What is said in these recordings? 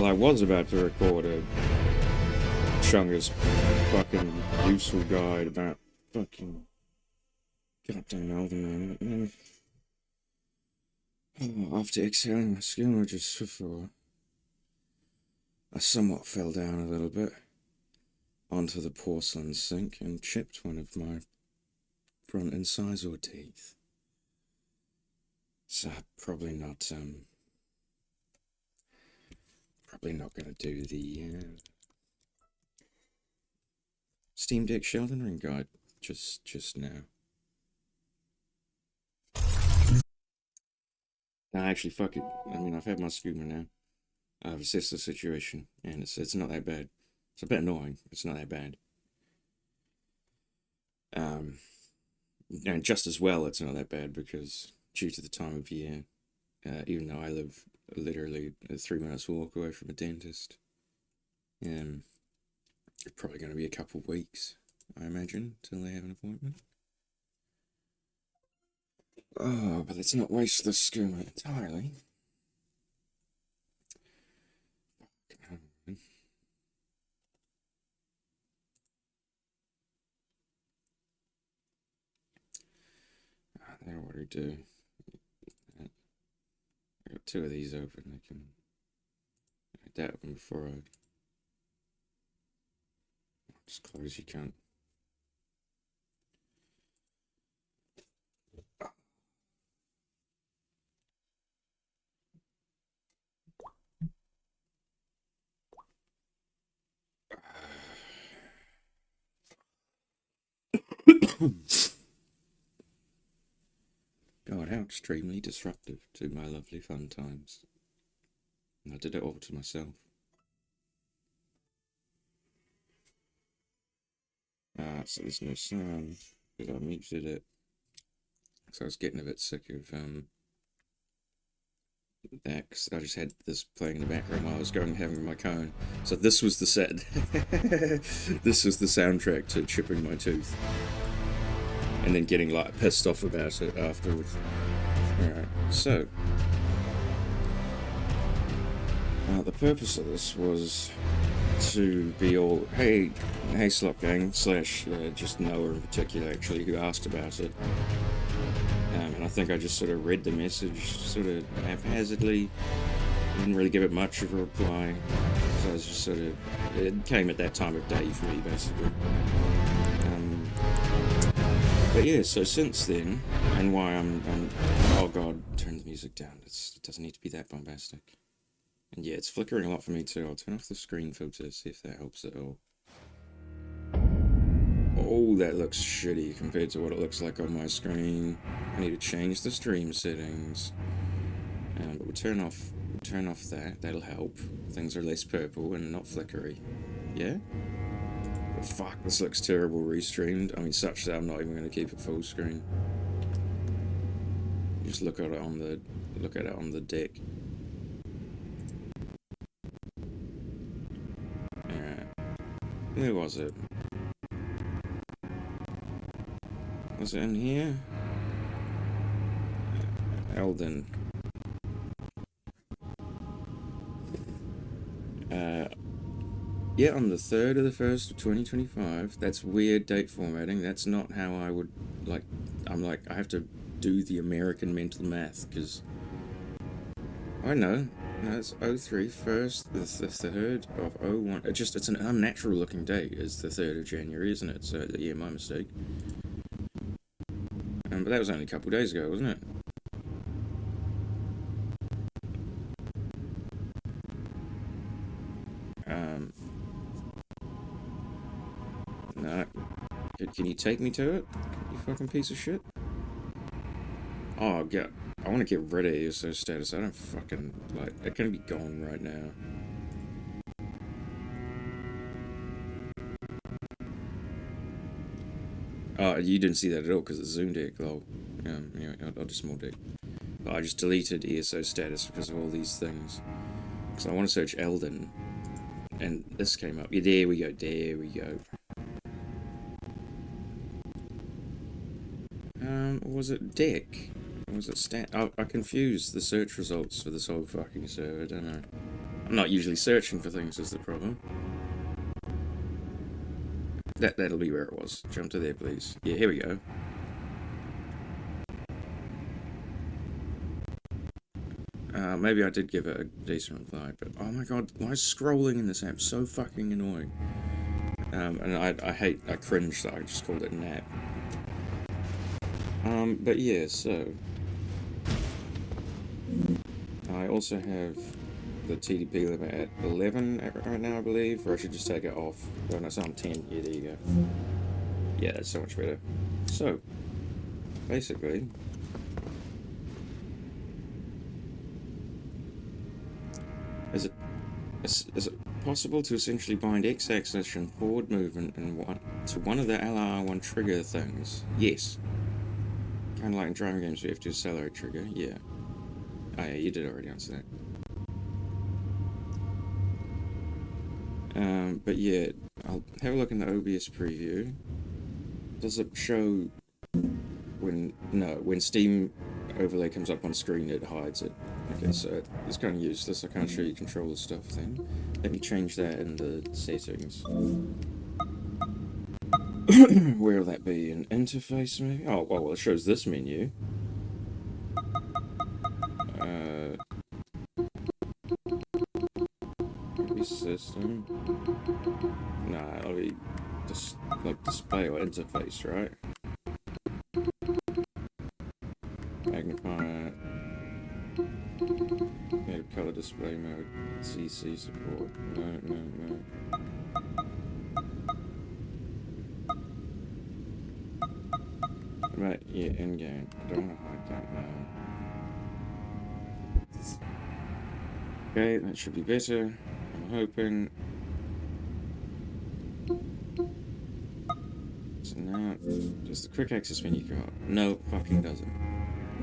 Well, I was about to record a Chungus fucking useful guide about fucking goddamn Elden Ring, and then after exhaling my skill just before, I somewhat fell down a little bit onto the porcelain sink and chipped one of my front incisor teeth. So probably not gonna do the SteamDick Shelden Ring guide just now. Nah, actually, fuck it. I mean, I've had my scuba now. I've assessed the situation, and it's not that bad. It's a bit annoying. It's not that bad. And just as well, it's not that bad because due to the time of year, even though I live literally a 3 minutes walk away from a dentist, it's probably going to be a couple of weeks, I imagine, till they have an appointment. Oh, but let's not waste the skooma entirely. They already do. I got two of these open. I can get that open before I just close. You can't. God, how extremely disruptive to my lovely fun times. I did it all to myself. So there's no sound because I muted it. So I was getting a bit sick of that because I just had this playing in the background while I was going having my cone. So this was the set. This was the soundtrack to chipping my tooth. And then getting like pissed off about it afterwards. Alright, so the purpose of this was to be all, hey Slop Gang, slash just Noah in particular actually, who asked about it. And I think I just sort of read the message sort of haphazardly. Didn't really give it much of a reply. So I was just sort of, it came at that time of day for me basically. But yeah, so since then, and why I'm oh god, turn the music down. It doesn't need to be that bombastic. And yeah, it's flickering a lot for me too. I'll turn off the screen filter, see if that helps at all. Oh, that looks shitty compared to what it looks like on my screen. I need to change the stream settings. But we'll turn off that. That'll help. Things are less purple and not flickery. Yeah? But fuck, this looks terrible restreamed. I mean, such that I'm not even going to keep it full screen. Just look at it on the deck. Alright. Where was it? Was it in here? Elden. Yeah, on the 3rd of the 1st of 2025. That's weird date formatting. That's not how I would, like, I have to do the American mental math, because I know. No, it's 03, 1st, the 3rd of 01. It's an unnatural looking date. It's the 3rd of January, isn't it? So, yeah, my mistake. But that was only a couple days ago, wasn't it? No. Can you take me to it? You fucking piece of shit? Oh, God. I want to get rid of ESO status. I don't fucking, like, it can be gone right now. Oh, you didn't see that at all because it's SteamDick, lol. Anyway, I'll do small dick. But I just deleted ESO status because of all these things. So I want to search Elden. And this came up. Yeah, there we go. Was it Dick? Or was it Stat? Oh, I confused the search results for this whole fucking server, don't I? I'm not usually searching for things is the problem. That'll be where it was. Jump to there, please. Yeah, here we go. Maybe I did give it a decent reply, but oh my god, why is scrolling in this app so fucking annoying? And I cringe that I just called it an app. But yeah, so I also have the TDP limit at 11 right now, I believe, or I should just take it off. Oh no, it's on 10. Yeah, there you go. Yeah, that's so much better. So, basically, is it possible to essentially bind X-axis and forward movement to one of the LR1 trigger things? Yes. Kind of like in driving games, we have to accelerate trigger. Yeah. Oh yeah, you did already answer that. But yeah, I'll have a look in the OBS preview. Does it show when Steam overlay comes up on screen, it hides it. Okay, so it's kind of useless. I can't show you controller stuff then. Let me change that in the settings. Where will that be? An interface maybe? Oh, well, it shows this menu. Maybe system. Nah, it'll be just like display or interface, right? Magnifier. Native color display mode. CC support. No. Right, yeah, in-game. I don't want to hide that now. Okay, that should be better. I'm hoping. So now, does the quick access menu come up? No, it fucking doesn't.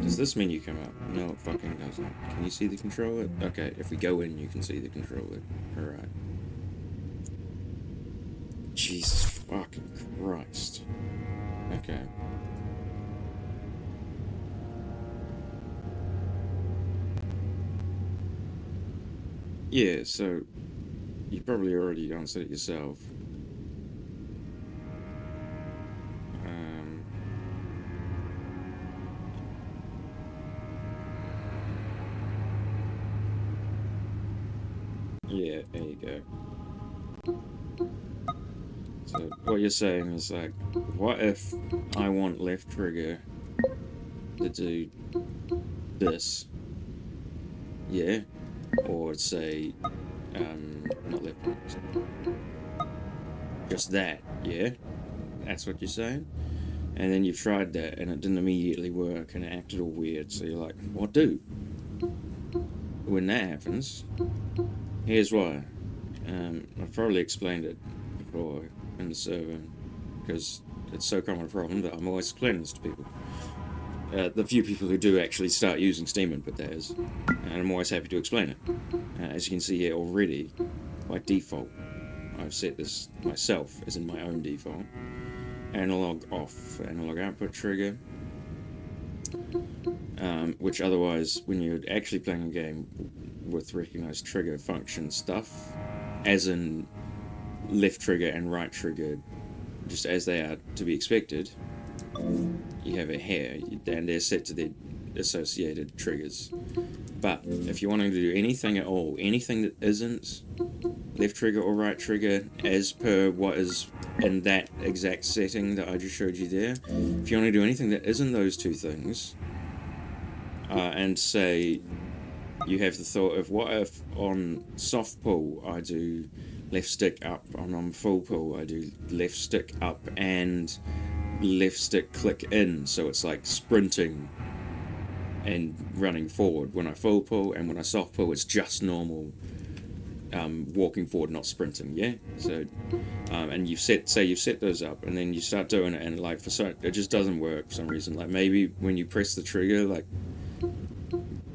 Does this menu come up? No, it fucking doesn't. Can you see the controller? Okay, if we go in, you can see the controller. Alright. Jesus fucking Christ. Okay. Yeah, so you probably already answered it yourself. Yeah, there you go. So what you're saying is like, what if I want left trigger to do this? Yeah? Or say, not left trigger, just that, yeah? That's what you're saying? And then you've tried that and it didn't immediately work and it acted all weird, so you're like, what do? When that happens, here's why. I've probably explained it before in the server, because it's so common a problem that I'm always explaining this to people. The few people who do actually start using Steam input theirs, and I'm always happy to explain it. As you can see here already, by default, I've set this myself as in my own default. Analog off, analog output trigger, which otherwise, when you're actually playing a game with recognized trigger function stuff, as in left trigger and right trigger, just as they are to be expected, you have it here, and they're set to their associated triggers. But if you're wanting to do anything at all, anything that isn't left trigger or right trigger as per what is in that exact setting that I just showed you there, if you want to do anything that isn't those two things, and say you have the thought of what if on soft pull I do left stick up, and on full pull I do left stick up and left stick click in, so it's like sprinting and running forward when I full pull, and when I soft pull it's just normal walking forward, not sprinting. Yeah, so and you've set those up, and then you start doing it, and like it just doesn't work for some reason. Like maybe when you press the trigger, like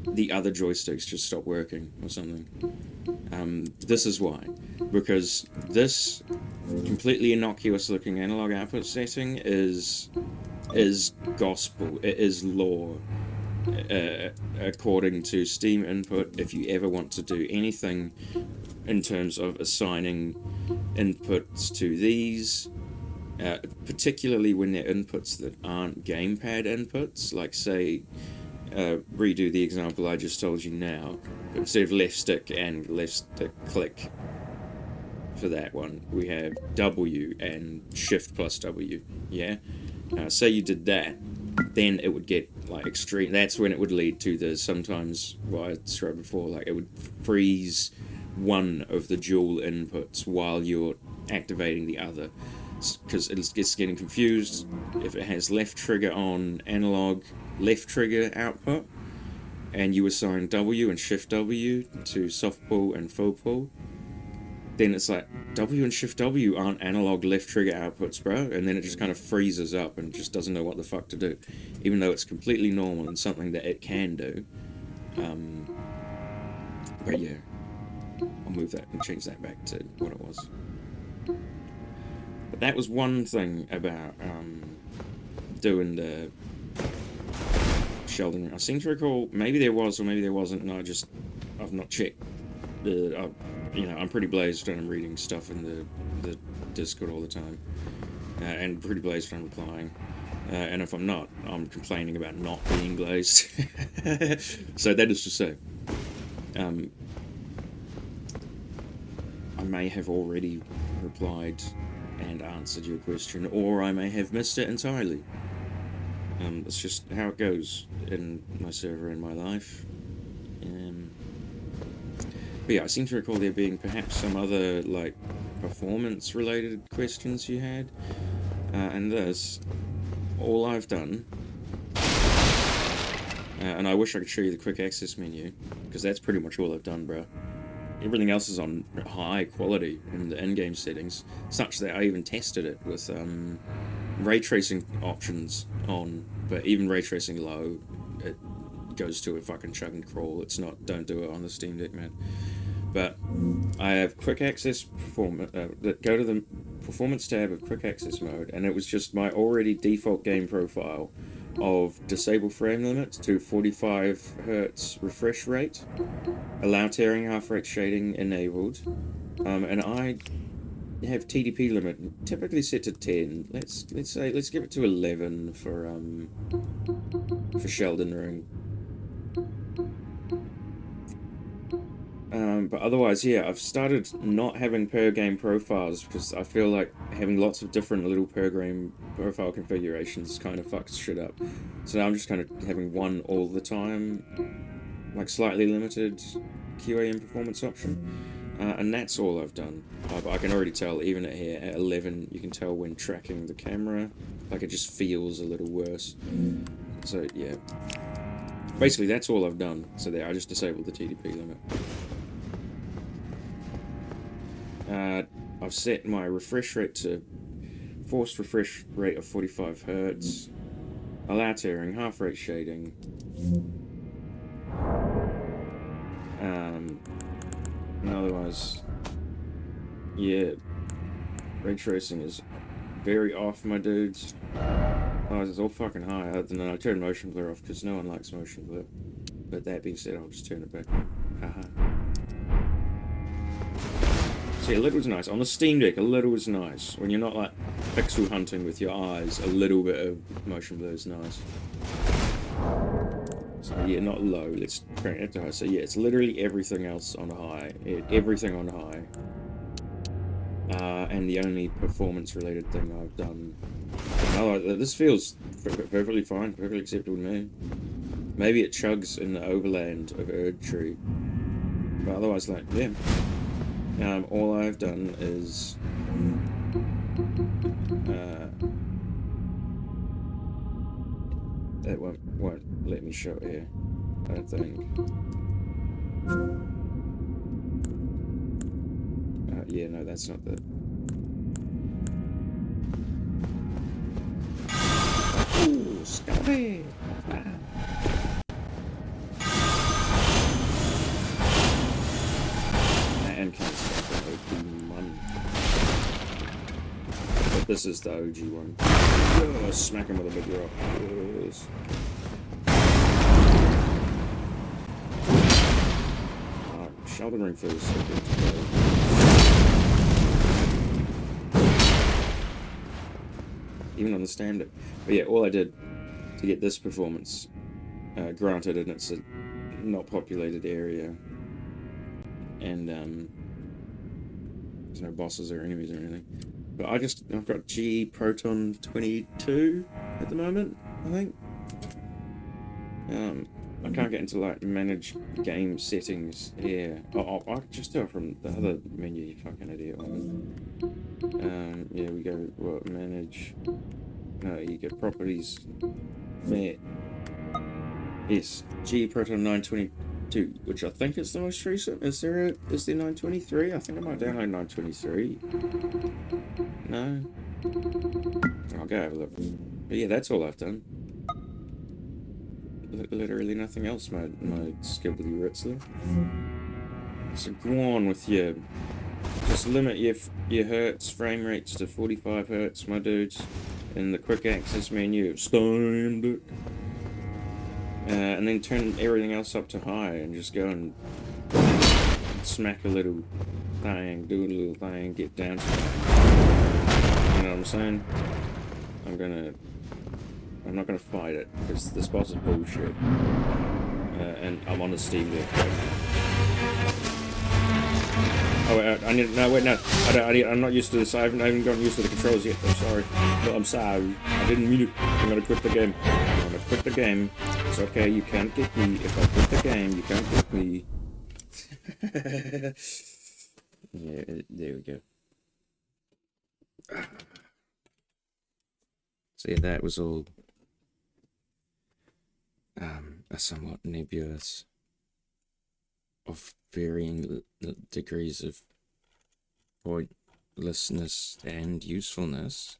the other joysticks just stop working or something. This is why, because this completely innocuous looking analog output setting is gospel. It is law. according to Steam input, if you ever want to do anything in terms of assigning inputs to these, particularly when they're inputs that aren't gamepad inputs, like say, redo the example I just told you now, instead of left stick and left stick click for that one, we have W and shift plus W, yeah? Say you did that, then it would get like extreme. That's when it would lead to the sometimes what I described before, like it would freeze one of the dual inputs while you're activating the other, because it's getting confused if it has left trigger on analog left trigger output and you assign W and shift W to soft pull and full pull, then it's like W and shift W aren't analog left trigger outputs, bro, and then it just kind of freezes up and just doesn't know what the fuck to do, even though it's completely normal and something that it can do. But yeah, I'll move that and change that back to what it was. But that was one thing about doing the Shelden Ring. I seem to recall maybe there was or maybe there wasn't, and I've not checked. I'm pretty blazed when I'm reading stuff in the Discord all the time, and pretty blazed when I'm replying. And if I'm not, I'm complaining about not being glazed. So that is to say, I may have already replied and answered your question, or I may have missed it entirely. That's just how it goes in my server in my life. But yeah, I seem to recall there being perhaps some other, like, performance-related questions you had. And this, all I've done, and I wish I could show you the quick access menu, because that's pretty much all I've done, bro. Everything else is on high quality in the in-game settings, such that I even tested it with ray tracing options on, but even ray tracing low, it goes to a fucking chug and crawl. It's not, don't do it on the SteamDick, man. But I have quick access performance, go to the performance tab of quick access mode, and it was just my already default game profile of disable frame limit to 45 Hz refresh rate, allow tearing half rate shading enabled, and I have TDP limit typically set to 10. Let's give it to 11 for Shelden Ring. But otherwise, yeah, I've started not having per game profiles because I feel like having lots of different little per game profile configurations kind of fucks shit up. So now I'm just kind of having one all the time, like slightly limited QAM performance option. And that's all I've done. I can already tell, even at here at 11, you can tell when tracking the camera, like it just feels a little worse. So yeah, basically that's all I've done. So there, I just disabled the TDP limit. I've set my refresh rate to forced refresh rate of 45 Hz, allow tearing, half rate shading, and otherwise, yeah, ray tracing is very off, my dudes. Oh, it's all fucking high. Other than I turned motion blur off because no one likes motion blur. But that being said, I'll just turn it back on. Haha. See, a little is nice. On the SteamDick, a little is nice. When you're not, like, pixel hunting with your eyes, a little bit of motion blur is nice. So, yeah, not low. Let's crank it to high. So, yeah, it's literally everything else on high. Everything on high. And the only performance-related thing I've done... this feels perfectly fine, perfectly acceptable to me. Maybe it chugs in the overland of Erdtree. But otherwise, like, yeah. All I've done is that won't let me show it here, I don't think. Yeah, no, that's not the... Ooh, Scotty! And can't stop the OP one. But this is the OG one. Oh, smack him with a big rock. Yes. Shelden Ring feels so good to play. Even on the standard. But yeah, all I did to get this performance, granted, and it's a not populated area, and there's no bosses or enemies or anything. But I've got G Proton 22 at the moment, I think. I can't get into like manage game settings here. I just do it from the other menu, you fucking idiot. Yeah, we go what manage. No, you get properties. Yes, G Proton 922, which I think is the most recent. Is there 923? I think I might download 923. No, I'll go have a look. But yeah, that's all I've done. Literally nothing else, my skibbly ritzler. So go on with your... Just limit your hertz frame rates to 45 hertz, my dudes. In the quick access menu of SteamDick. And then turn everything else up to high and just go and smack a little thing, do a little thing, get down to it. You know what I'm saying? I'm not gonna fight it, because this boss is bullshit. And I'm on the SteamDick. Oh wait, I'm not used to this. I haven't gotten used to the controls yet. I'm sorry. No, I'm sorry. I didn't mean it. I'm gonna quit the game. I'm gonna quit the game. It's okay, you can't get me. If I quit the game, you can't get me. Yeah, there we go. So yeah, that was all a somewhat nebulous, of varying degrees of pointlessness and usefulness,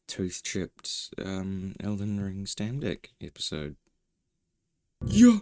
tooth-chipped Elden Ring SteamDick episode. Yeah!